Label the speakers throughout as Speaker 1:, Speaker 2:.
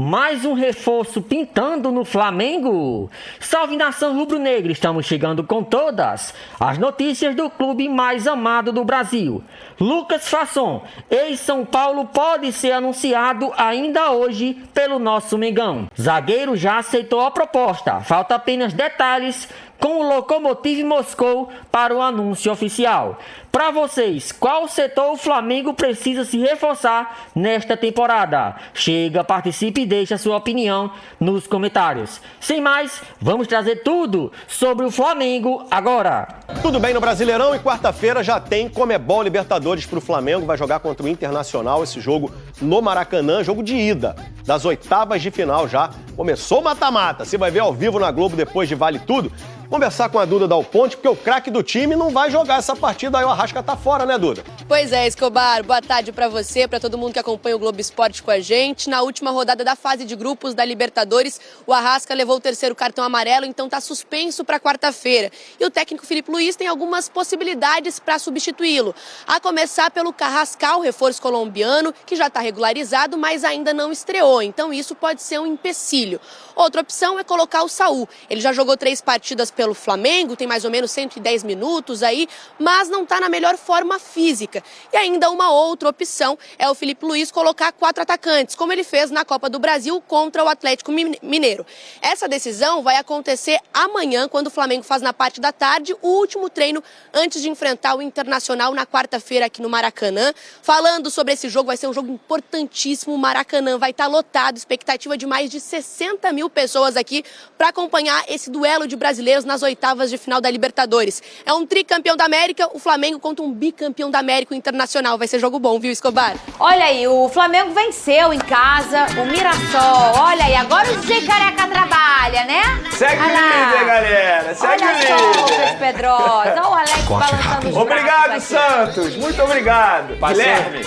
Speaker 1: Mais um reforço pintando no Flamengo? Salve nação rubro-negra, estamos chegando com todas as notícias do clube mais amado do Brasil. Lucas Fasson, ex-São Paulo, pode ser anunciado ainda hoje pelo nosso Mengão. Zagueiro já aceitou a proposta, falta apenas detalhes com o Lokomotiv Moscou para o anúncio oficial. Para vocês, qual setor o Flamengo precisa se reforçar nesta temporada? Chega, participe e deixe a sua opinião nos comentários. Sem mais, vamos trazer tudo sobre o Flamengo agora.
Speaker 2: Tudo bem no Brasileirão e quarta-feira já tem Conmebol Libertadores para o Flamengo. Vai jogar contra o Internacional, esse jogo no Maracanã, jogo de ida das oitavas de final já. Começou o mata-mata, você vai ver ao vivo na Globo depois de Vale Tudo. Conversar com a Duda Dal Ponte, porque o craque do time não vai jogar essa partida, aí o Arrasca tá fora, né, Duda?
Speaker 3: Pois é, Escobar, boa tarde pra você, pra todo mundo que acompanha o Globo Esporte com a gente. Na última rodada da fase de grupos da Libertadores, o Arrasca levou o terceiro cartão amarelo, então tá suspenso pra quarta-feira. E o técnico Filipe Luís tem algumas possibilidades pra substituí-lo. A começar pelo Carrascal, reforço colombiano, que já tá regularizado, mas ainda não estreou, então isso pode ser um empecilho. Outra opção é colocar o Saúl. Ele já jogou 3 partidas pelo Flamengo, tem mais ou menos 110 minutos aí, mas não está na melhor forma física. E ainda uma outra opção é o Filipe Luís colocar 4 atacantes, como ele fez na Copa do Brasil contra o Atlético Mineiro. Essa decisão vai acontecer amanhã, quando o Flamengo faz na parte da tarde o último treino antes de enfrentar o Internacional na quarta-feira aqui no Maracanã. Falando sobre esse jogo, vai ser um jogo importantíssimo. O Maracanã vai estar lotado, expectativa de mais de 60 mil pessoas aqui para acompanhar esse duelo de brasileiros nas oitavas de final da Libertadores. É um tricampeão da América, o Flamengo contra um bicampeão da América, o Internacional. Vai ser jogo bom, viu, Escobar?
Speaker 4: Olha aí, o Flamengo venceu em casa o Mirassol. Olha aí, agora o DJ Careca trabalha, né?
Speaker 5: Segue o líder, galera. Segue o líder.
Speaker 4: Olha só, Lucas Pedrosa. Olha o Alex balançando os
Speaker 5: Obrigado,
Speaker 4: braços
Speaker 5: Santos. Muito obrigado.
Speaker 6: Guilherme,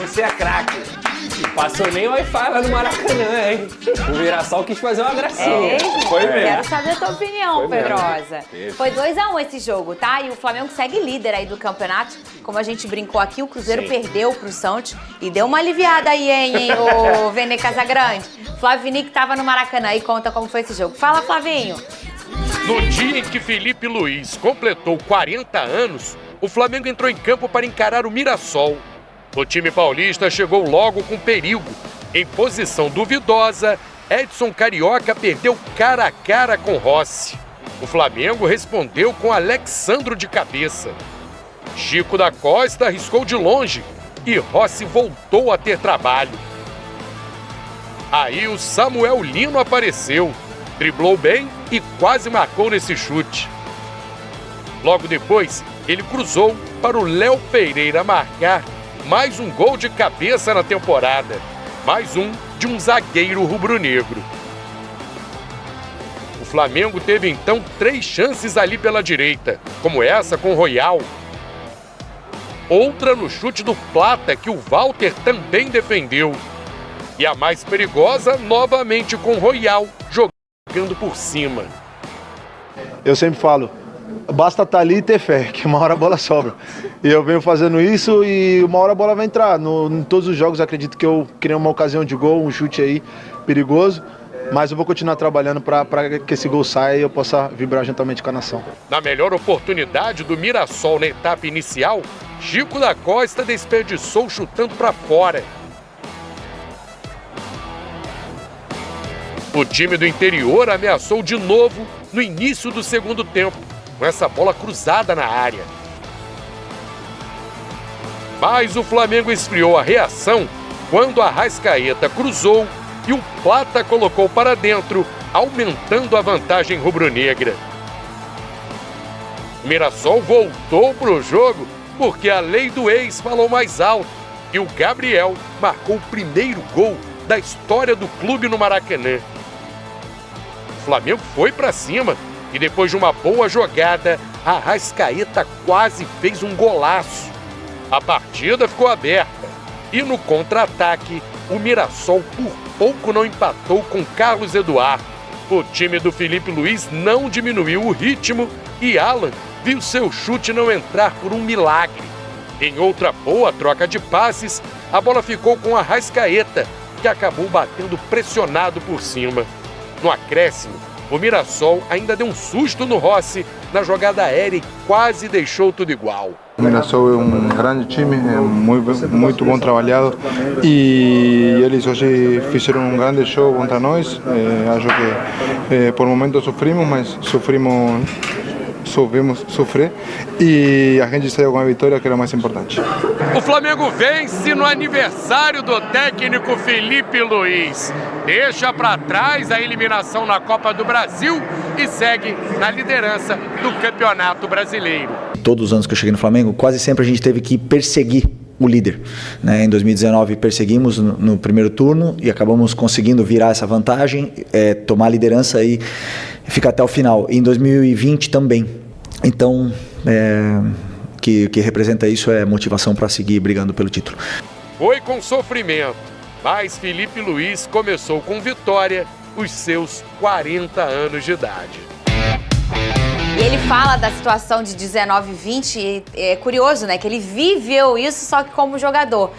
Speaker 5: você é craque.
Speaker 6: passou nem Wi-Fi lá no Maracanã, hein? O Mirassol quis fazer uma gracinha.
Speaker 5: Foi mesmo.
Speaker 4: Quero saber a tua opinião,
Speaker 6: Foi mesmo.
Speaker 4: Pedrosa. Foi 2-1 esse jogo, tá? E o Flamengo segue líder aí do campeonato. Como a gente brincou aqui, o Cruzeiro perdeu pro Santos e deu uma aliviada aí, hein, o Vene Casagrande. Flávio Vinic tava no Maracanã e conta como foi esse jogo. Fala, Flavinho.
Speaker 7: No dia em que Filipe Luís completou 40 anos, o Flamengo entrou em campo para encarar o Mirassol. O time paulista chegou logo com perigo. Em posição duvidosa, Edson Carioca perdeu cara a cara com Rossi. O Flamengo respondeu com Alexandro de cabeça. Chico da Costa arriscou de longe e Rossi voltou a ter trabalho. Aí o Samuel Lino apareceu, driblou bem e quase marcou nesse chute. Logo depois, ele cruzou para o Léo Pereira marcar mais um gol de cabeça na temporada. Mais um de um zagueiro rubro-negro. O Flamengo teve então 3 chances ali pela direita, como essa com Royal. Outra no chute do Plata, que o Walter também defendeu. E a mais perigosa, novamente com Royal, jogando por cima.
Speaker 8: Eu sempre falo, basta estar ali e ter fé, que uma hora a bola sobra. E eu venho fazendo isso e uma hora a bola vai entrar. Em todos os jogos acredito que eu criei uma ocasião de gol, um chute aí perigoso. Mas eu vou continuar trabalhando para que esse gol saia e eu possa vibrar juntamente com a nação.
Speaker 7: Na melhor oportunidade do Mirassol na etapa inicial, Chico da Costa desperdiçou chutando para fora. O time do interior ameaçou de novo no início do segundo tempo, com essa bola cruzada na área. Mas o Flamengo esfriou a reação quando a Arrascaeta cruzou e o Plata colocou para dentro, aumentando a vantagem rubro-negra. O Mirassol voltou para o jogo porque a lei do ex falou mais alto e o Gabriel marcou o primeiro gol da história do clube no Maracanã. O Flamengo foi para cima e depois de uma boa jogada, a Arrascaeta quase fez um golaço. A partida ficou aberta e no contra-ataque, o Mirassol por pouco não empatou com Carlos Eduardo. O time do Filipe Luís não diminuiu o ritmo e Alan viu seu chute não entrar por um milagre. Em outra boa troca de passes, a bola ficou com a Arrascaeta, que acabou batendo pressionado por cima. No acréscimo, o Mirassol ainda deu um susto no Rossi na jogada aérea e quase deixou tudo igual.
Speaker 8: O Mirassol é um grande time, é muito bom trabalhado e eles hoje fizeram um grande jogo contra nós. Acho que por momentos sofrimos, mas soubemos sofrer e a gente saiu com a vitória, que era o mais importante.
Speaker 7: O Flamengo vence no aniversário do técnico Felipe Luiz. Deixa para trás a eliminação na Copa do Brasil e segue na liderança do Campeonato Brasileiro.
Speaker 9: Todos os anos que eu cheguei no Flamengo, quase sempre a gente teve que perseguir o líder, né? Em 2019 perseguimos no primeiro turno e acabamos conseguindo virar essa vantagem, tomar a liderança e ficar até o final. E em 2020 também. Então, que representa isso é motivação para seguir brigando pelo título.
Speaker 7: Foi com sofrimento, mas Felipe Luiz começou com vitória os seus 40 anos de idade.
Speaker 4: E ele fala da situação de 19 e 20, e é curioso, né? Que ele viveu isso só que como jogador.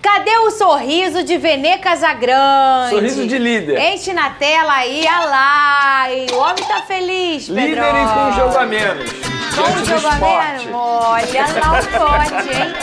Speaker 4: Cadê o sorriso de Vene Casagrande?
Speaker 5: Sorriso de líder.
Speaker 4: Enche na tela aí, olha lá. E o homem tá feliz, Pedro.
Speaker 5: Líder e com um jogo a menos.
Speaker 4: Com um jogo a menos? Olha lá o corte, hein?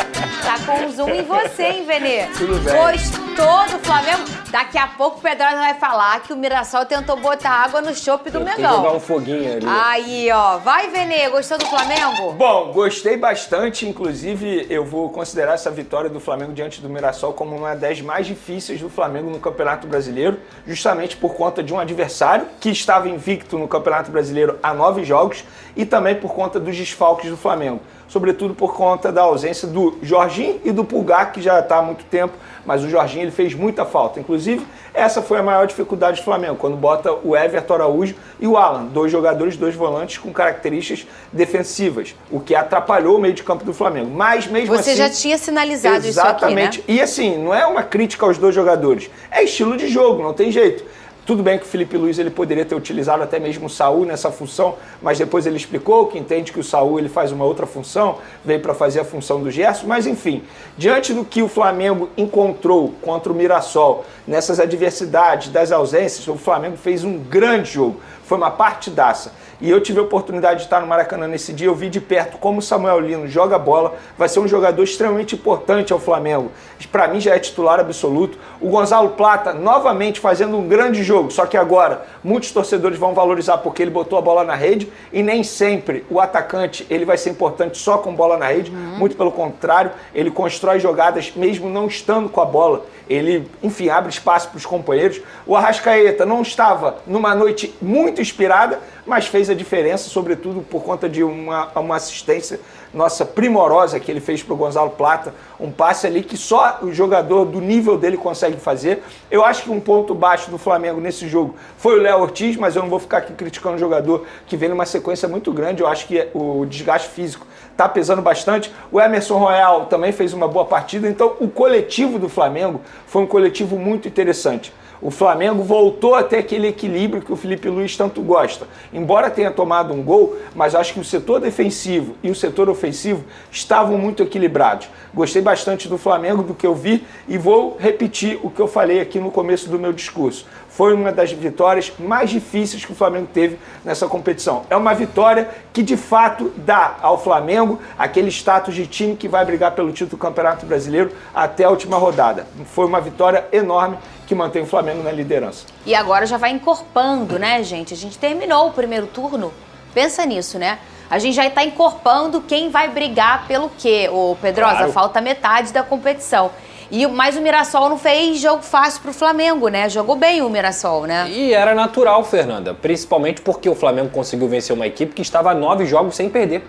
Speaker 4: Tá com um zoom em você, hein, Vene?
Speaker 5: Tudo bem.
Speaker 4: Gostou do Flamengo? Daqui a pouco o Pedrosa vai falar que o Mirassol tentou botar água no chope do Mengão.
Speaker 6: Jogar um foguinho ali.
Speaker 4: Aí, ó. Vai, Vene. Gostou do Flamengo?
Speaker 5: Bom, gostei bastante. Inclusive, eu vou considerar essa vitória do Flamengo diante do Mirassol como uma das mais difíceis do Flamengo no Campeonato Brasileiro, justamente por conta de um adversário que estava invicto no Campeonato Brasileiro há 9 jogos e também por conta dos desfalques do Flamengo. Sobretudo por conta da ausência do Jorginho e do Pulgar, que já está há muito tempo, mas o Jorginho ele fez muita falta. Inclusive, essa foi a maior dificuldade do Flamengo, quando bota o Everton Araújo e o Alan, 2 jogadores, 2 volantes com características defensivas, o que atrapalhou o meio de campo do Flamengo. Mas mesmo
Speaker 4: Você
Speaker 5: assim...
Speaker 4: já tinha sinalizado
Speaker 5: exatamente.
Speaker 4: Isso aqui, né?
Speaker 5: E assim, não é uma crítica aos 2 jogadores, é estilo de jogo, não tem jeito. Tudo bem que o Felipe Luiz ele poderia ter utilizado até mesmo o Saúl nessa função, mas depois ele explicou que entende que o Saúl ele faz uma outra função, veio para fazer a função do Gerson, mas enfim, diante do que o Flamengo encontrou contra o Mirassol, nessas adversidades, das ausências, o Flamengo fez um grande jogo, foi uma partidaça. E eu tive a oportunidade de estar no Maracanã nesse dia, eu vi de perto como o Samuel Lino joga bola, vai ser um jogador extremamente importante ao Flamengo. Para mim já é titular absoluto. O Gonzalo Plata novamente fazendo um grande jogo, só que agora muitos torcedores vão valorizar porque ele botou a bola na rede e nem sempre o atacante ele vai ser importante só com bola na rede, muito pelo contrário, ele constrói jogadas mesmo não estando com a bola. Ele, enfim, abre espaço para os companheiros. O Arrascaeta não estava numa noite muito inspirada, mas fez a diferença, sobretudo por conta de uma assistência nossa primorosa que ele fez para o Gonzalo Plata, um passe ali que só o jogador do nível dele consegue fazer. Eu acho que um ponto baixo do Flamengo nesse jogo foi o Léo Ortiz, mas eu não vou ficar aqui criticando o jogador que vem numa sequência muito grande. Eu acho que o desgaste físico está pesando bastante. O Emerson Royal também fez uma boa partida, então o coletivo do Flamengo foi um coletivo muito interessante. O Flamengo voltou a ter aquele equilíbrio que o Felipe Luiz tanto gosta. Embora tenha tomado um gol, mas acho que o setor defensivo e o setor ofensivo estavam muito equilibrados. Gostei bastante do Flamengo, do que eu vi, e vou repetir o que eu falei aqui no começo do meu discurso. Foi uma das vitórias mais difíceis que o Flamengo teve nessa competição. É uma vitória que, de fato, dá ao Flamengo aquele status de time que vai brigar pelo título do Campeonato Brasileiro até a última rodada. Foi uma vitória enorme que mantém o Flamengo na liderança.
Speaker 4: E agora já vai encorpando, né, gente? A gente terminou o primeiro turno. Pensa nisso, né? A gente já está encorpando quem vai brigar pelo quê, ô Pedrosa? Claro. Falta metade da competição. Mas o Mirassol não fez jogo fácil pro Flamengo, né? Jogou bem o Mirassol, né?
Speaker 6: E era natural, Fernanda. Principalmente porque o Flamengo conseguiu vencer uma equipe que estava a 9 jogos sem perder.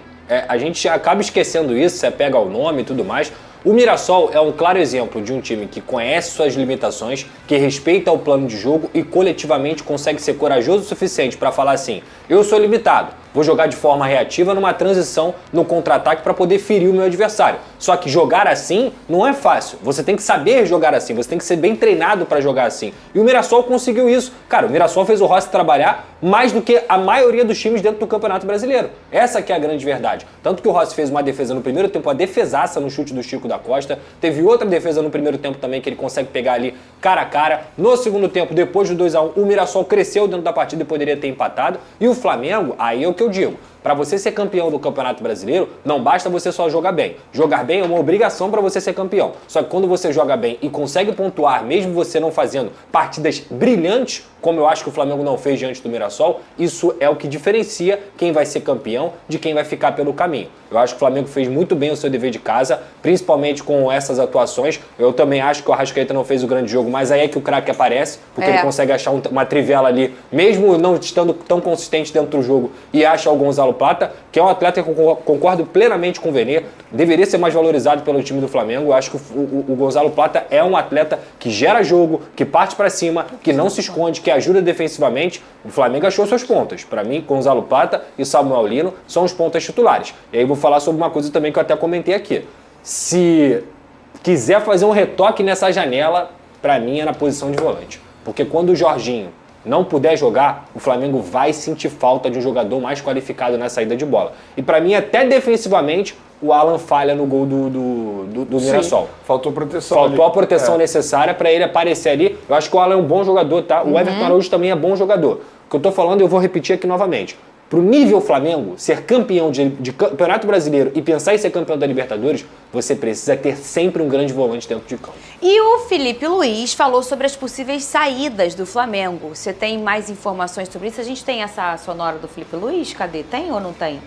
Speaker 6: A gente acaba esquecendo isso, você pega o nome e tudo mais. O Mirassol é um claro exemplo de um time que conhece suas limitações, que respeita o plano de jogo e coletivamente consegue ser corajoso o suficiente para falar assim: eu sou limitado, vou jogar de forma reativa numa transição no contra-ataque para poder ferir o meu adversário. Só que jogar assim não é fácil. Você tem que saber jogar assim, você tem que ser bem treinado para jogar assim. E o Mirassol conseguiu isso. Cara, o Mirassol fez o Rossi trabalhar mais do que a maioria dos times dentro do Campeonato Brasileiro. Essa que é a grande verdade. Tanto que o Rossi fez uma defesa no primeiro tempo, a defesaça no chute do Chico da Costa. Teve outra defesa no primeiro tempo também que ele consegue pegar ali cara a cara. No segundo tempo, depois do 2-1, o Mirassol cresceu dentro da partida e poderia ter empatado. E o Flamengo, aí é o que eu digo. Para você ser campeão do Campeonato Brasileiro, não basta você só jogar bem. Jogar bem é uma obrigação para você ser campeão. Só que quando você joga bem e consegue pontuar, mesmo você não fazendo partidas brilhantes, como eu acho que o Flamengo não fez diante do Mirassol, isso é o que diferencia quem vai ser campeão de quem vai ficar pelo caminho. Eu acho que o Flamengo fez muito bem o seu dever de casa, principalmente com essas atuações. Eu também acho que o Arrascaeta não fez o grande jogo, mas aí é que o craque aparece, porque ele consegue achar uma trivela ali, mesmo não estando tão consistente dentro do jogo, e acha o Gonzalo Plata, que é um atleta que eu concordo plenamente com o Vene, deveria ser mais valorizado pelo time do Flamengo. Eu acho que o Gonzalo Plata é um atleta que gera jogo, que parte para cima, que não se esconde, que ajuda defensivamente. O Flamengo achou suas pontas. Para mim, Gonzalo Plata e Samuel Lino são os pontas titulares. E aí vou falar sobre uma coisa também que eu até comentei aqui. Se quiser fazer um retoque nessa janela, para mim é na posição de volante. Porque quando o Jorginho não puder jogar, o Flamengo vai sentir falta de um jogador mais qualificado na saída de bola. E para mim, até defensivamente, o Alan falha no gol do Mirassol.
Speaker 5: Faltou proteção.
Speaker 6: Faltou a proteção necessária para ele aparecer ali. Eu acho que o Alan é um bom jogador, tá? O Everton Araújo também é bom jogador. O que eu tô falando, eu vou repetir aqui novamente. Pro nível Flamengo, ser campeão de Campeonato Brasileiro e pensar em ser campeão da Libertadores, você precisa ter sempre um grande volante dentro de campo.
Speaker 4: E o Felipe Luiz falou sobre as possíveis saídas do Flamengo. Você tem mais informações sobre isso? A gente tem essa sonora do Felipe Luiz? Cadê? Tem ou não tem?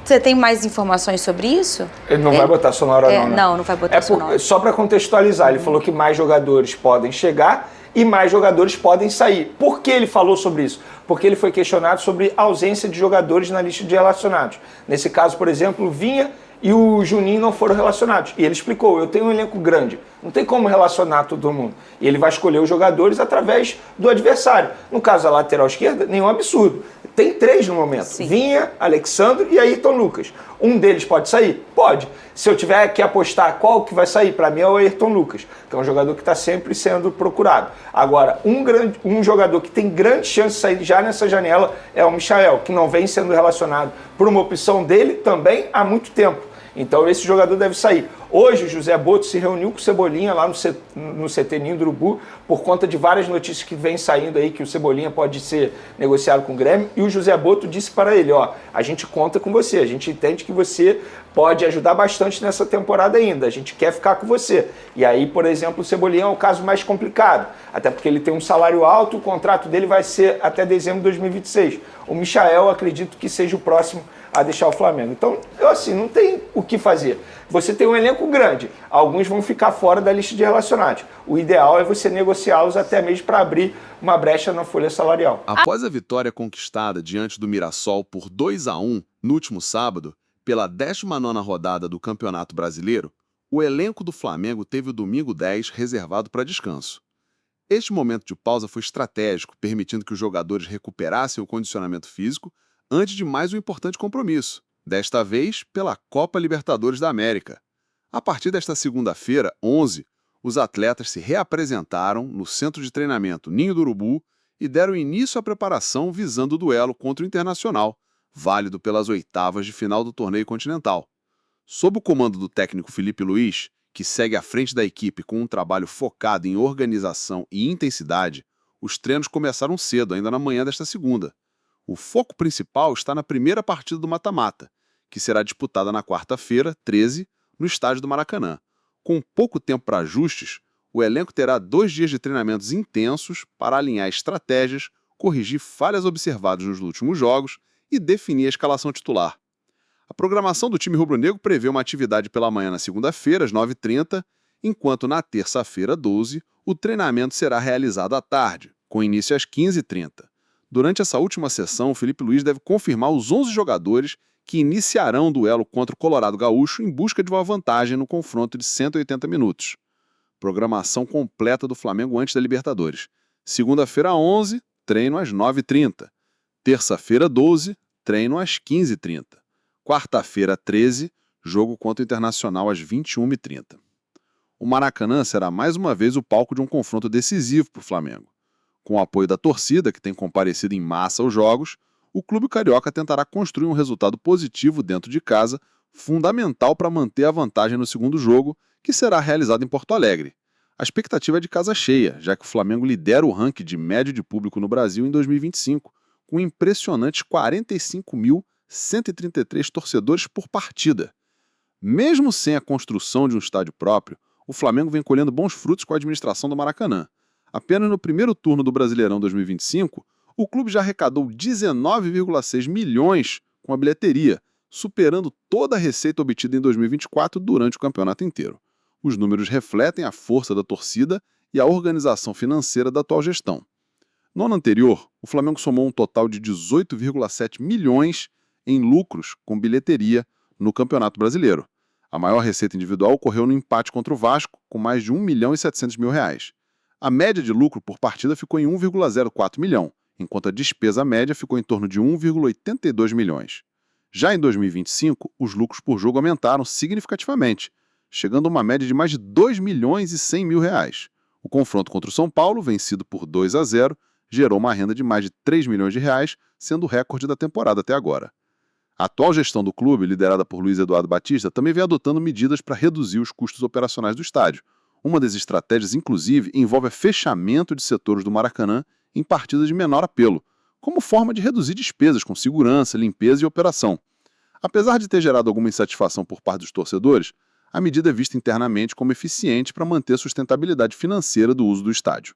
Speaker 4: Você tem mais informações sobre isso?
Speaker 5: Ele não vai botar sonora não, né?
Speaker 4: Não vai botar sonora.
Speaker 5: Só para contextualizar, ele falou que mais jogadores podem chegar e mais jogadores podem sair. Por que ele falou sobre isso? Porque ele foi questionado sobre a ausência de jogadores na lista de relacionados. Nesse caso, por exemplo, o Vinha e o Juninho não foram relacionados. E ele explicou, eu tenho um elenco grande, não tem como relacionar todo mundo. E ele vai escolher os jogadores através do adversário. No caso da lateral esquerda, nenhum absurdo. Tem 3 no momento, Sim. Vinha, Alexandre e Ayrton Lucas. Um deles pode sair? Pode. Se eu tiver que apostar qual que vai sair, para mim é o Ayrton Lucas, que é um jogador que está sempre sendo procurado. Agora, um jogador que tem grande chance de sair já nessa janela é o Michael, que não vem sendo relacionado por uma opção dele também há muito tempo. Então esse jogador deve sair. Hoje o José Boto se reuniu com o Cebolinha lá no CT Ninho do Urubu por conta de várias notícias que vêm saindo aí que o Cebolinha pode ser negociado com o Grêmio, e o José Boto disse para ele, a gente conta com você, a gente entende que você pode ajudar bastante nessa temporada ainda, a gente quer ficar com você. E aí, por exemplo, o Cebolinha é o caso mais complicado, até porque ele tem um salário alto, o contrato dele vai ser até dezembro de 2026. O Michael, acredito que seja o próximo a deixar o Flamengo. Então, não tem o que fazer. Você tem um elenco grande, alguns vão ficar fora da lista de relacionados. O ideal é você negociá-los até mesmo para abrir uma brecha na folha salarial.
Speaker 10: Após a vitória conquistada diante do Mirassol por 2-1 no último sábado, pela 19ª rodada do Campeonato Brasileiro, o elenco do Flamengo teve o domingo 10 reservado para descanso. Este momento de pausa foi estratégico, permitindo que os jogadores recuperassem o condicionamento físico antes de mais um importante compromisso, desta vez pela Copa Libertadores da América. A partir desta segunda-feira, 11, os atletas se reapresentaram no centro de treinamento Ninho do Urubu e deram início à preparação visando o duelo contra o Internacional, válido pelas oitavas de final do torneio continental. Sob o comando do técnico Felipe Luiz, que segue à frente da equipe com um trabalho focado em organização e intensidade, os treinos começaram cedo, ainda na manhã desta segunda. O foco principal está na primeira partida do mata-mata, que será disputada na quarta-feira, 13, no estádio do Maracanã. Com pouco tempo para ajustes, o elenco terá 2 dias de treinamentos intensos para alinhar estratégias, corrigir falhas observadas nos últimos jogos e definir a escalação titular. A programação do time rubro-negro prevê uma atividade pela manhã na segunda-feira, às 9h30, enquanto na terça-feira, 12, o treinamento será realizado à tarde, com início às 15h30. Durante essa última sessão, o Felipe Luiz deve confirmar os 11 jogadores que iniciarão o duelo contra o Colorado Gaúcho em busca de uma vantagem no confronto de 180 minutos. Programação completa do Flamengo antes da Libertadores. Segunda-feira, 11, treino às 9h30. Terça-feira, 12, treino às 15h30. Quarta-feira, 13, jogo contra o Internacional às 21h30. O Maracanã será mais uma vez o palco de um confronto decisivo para o Flamengo. Com o apoio da torcida, que tem comparecido em massa aos jogos, o clube carioca tentará construir um resultado positivo dentro de casa, fundamental para manter a vantagem no segundo jogo, que será realizado em Porto Alegre. A expectativa é de casa cheia, já que o Flamengo lidera o ranking de média de público no Brasil em 2025, com impressionantes 45.133 torcedores por partida. Mesmo sem a construção de um estádio próprio, o Flamengo vem colhendo bons frutos com a administração do Maracanã. Apenas no primeiro turno do Brasileirão 2025, o clube já arrecadou 19,6 milhões com a bilheteria, superando toda a receita obtida em 2024 durante o campeonato inteiro. Os números refletem a força da torcida e a organização financeira da atual gestão. No ano anterior, o Flamengo somou um total de 18,7 milhões em lucros com bilheteria no Campeonato Brasileiro. A maior receita individual ocorreu no empate contra o Vasco, com mais de R$ 1.700.000. A média de lucro por partida ficou em 1,04 milhão, enquanto a despesa média ficou em torno de 1,82 milhões. Já em 2025, os lucros por jogo aumentaram significativamente, chegando a uma média de mais de R$ 2.100.000. O confronto contra o São Paulo, vencido por 2-0, gerou uma renda de mais de R$ 3 milhões, sendo o recorde da temporada até agora. A atual gestão do clube, liderada por Luiz Eduardo Batista, também vem adotando medidas para reduzir os custos operacionais do estádio. Uma das estratégias, inclusive, envolve o fechamento de setores do Maracanã em partidas de menor apelo, como forma de reduzir despesas com segurança, limpeza e operação. Apesar de ter gerado alguma insatisfação por parte dos torcedores, a medida é vista internamente como eficiente para manter a sustentabilidade financeira do uso do estádio.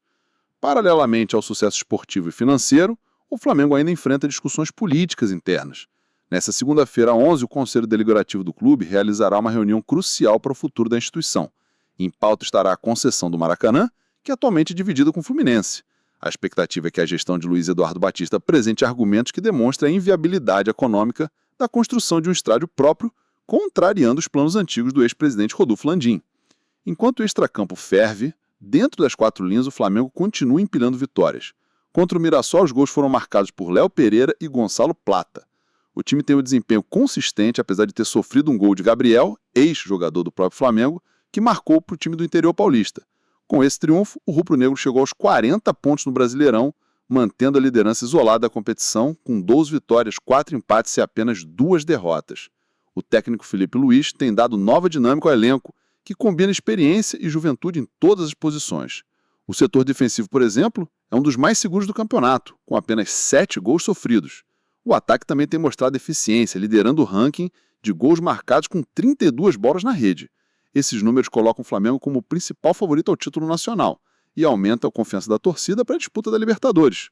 Speaker 10: Paralelamente ao sucesso esportivo e financeiro, o Flamengo ainda enfrenta discussões políticas internas. Nesta segunda-feira, 11, o Conselho Deliberativo do clube realizará uma reunião crucial para o futuro da instituição. Em pauta estará a concessão do Maracanã, que atualmente é dividida com o Fluminense. A expectativa é que a gestão de Luiz Eduardo Batista apresente argumentos que demonstrem a inviabilidade econômica da construção de um estádio próprio, contrariando os planos antigos do ex-presidente Rodolfo Landim. Enquanto o extracampo ferve, dentro das quatro linhas o Flamengo continua empilhando vitórias. Contra o Mirassol, os gols foram marcados por Léo Pereira e Gonçalo Plata. O time tem um desempenho consistente, apesar de ter sofrido um gol de Gabriel, ex-jogador do próprio Flamengo, que marcou para o time do interior paulista. Com esse triunfo, o rubro-negro chegou aos 40 pontos no Brasileirão, mantendo a liderança isolada da competição, com 12 vitórias, 4 empates e apenas 2 derrotas. O técnico Filipe Luiz tem dado nova dinâmica ao elenco, que combina experiência e juventude em todas as posições. O setor defensivo, por exemplo, é um dos mais seguros do campeonato, com apenas 7 gols sofridos. O ataque também tem mostrado eficiência, liderando o ranking de gols marcados com 32 bolas na rede. Esses números colocam o Flamengo como o principal favorito ao título nacional e aumentam a confiança da torcida para a disputa da Libertadores.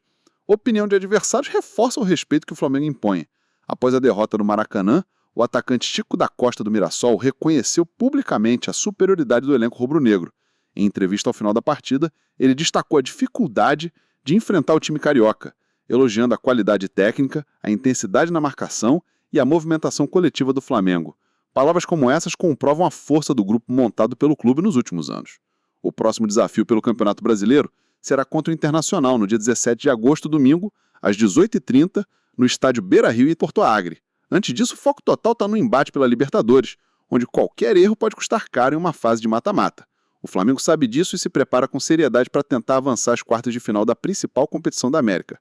Speaker 10: Opinião de adversários reforça o respeito que o Flamengo impõe. Após a derrota no Maracanã, o atacante Chico da Costa do Mirassol reconheceu publicamente a superioridade do elenco rubro-negro. Em entrevista ao final da partida, ele destacou a dificuldade de enfrentar o time carioca, elogiando a qualidade técnica, a intensidade na marcação e a movimentação coletiva do Flamengo. Palavras como essas comprovam a força do grupo montado pelo clube nos últimos anos. O próximo desafio pelo Campeonato Brasileiro será contra o Internacional no dia 17 de agosto, domingo, às 18h30, no estádio Beira-Rio em Porto Alegre. Antes disso, o foco total está no embate pela Libertadores, onde qualquer erro pode custar caro em uma fase de mata-mata. O Flamengo sabe disso e se prepara com seriedade para tentar avançar às quartas de final da principal competição da América.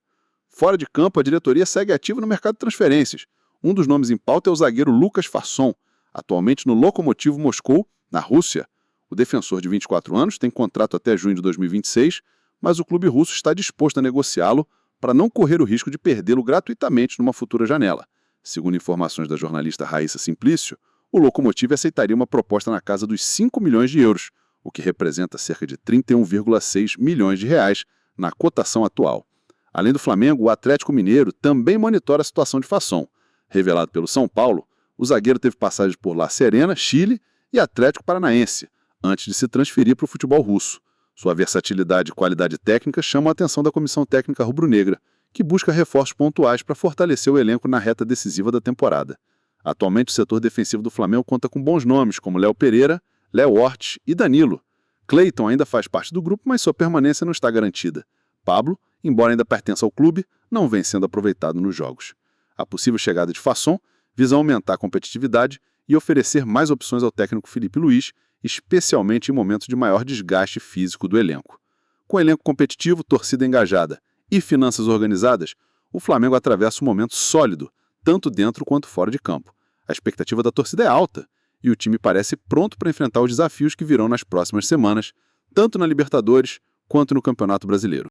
Speaker 10: Fora de campo, a diretoria segue ativa no mercado de transferências. Um dos nomes em pauta é o zagueiro Lucas Fasson, atualmente no Lokomotiv Moscou, na Rússia. O defensor de 24 anos tem contrato até junho de 2026, mas o clube russo está disposto a negociá-lo para não correr o risco de perdê-lo gratuitamente numa futura janela. Segundo informações da jornalista Raíssa Simplício, o Lokomotiv aceitaria uma proposta na casa dos 5 milhões de euros, o que representa cerca de 31,6 milhões de reais na cotação atual. Além do Flamengo, o Atlético Mineiro também monitora a situação de Fasson. Revelado pelo São Paulo, o zagueiro teve passagens por La Serena, Chile e Atlético Paranaense, antes de se transferir para o futebol russo. Sua versatilidade e qualidade técnica chamam a atenção da comissão técnica rubro-negra, que busca reforços pontuais para fortalecer o elenco na reta decisiva da temporada. Atualmente, o setor defensivo do Flamengo conta com bons nomes, como Léo Pereira, Léo Ortiz e Danilo. Cleiton ainda faz parte do grupo, mas sua permanência não está garantida. Pablo, embora ainda pertença ao clube, não vem sendo aproveitado nos jogos. A possível chegada de Fasson visa aumentar a competitividade
Speaker 11: e oferecer mais opções ao técnico Felipe Luiz, especialmente em momentos de maior desgaste físico do elenco. Com elenco competitivo, torcida engajada e finanças organizadas, o Flamengo atravessa um momento sólido, tanto dentro quanto fora de campo. A expectativa da torcida é alta e o time parece pronto para enfrentar os desafios que virão nas próximas semanas, tanto na Libertadores quanto no Campeonato Brasileiro.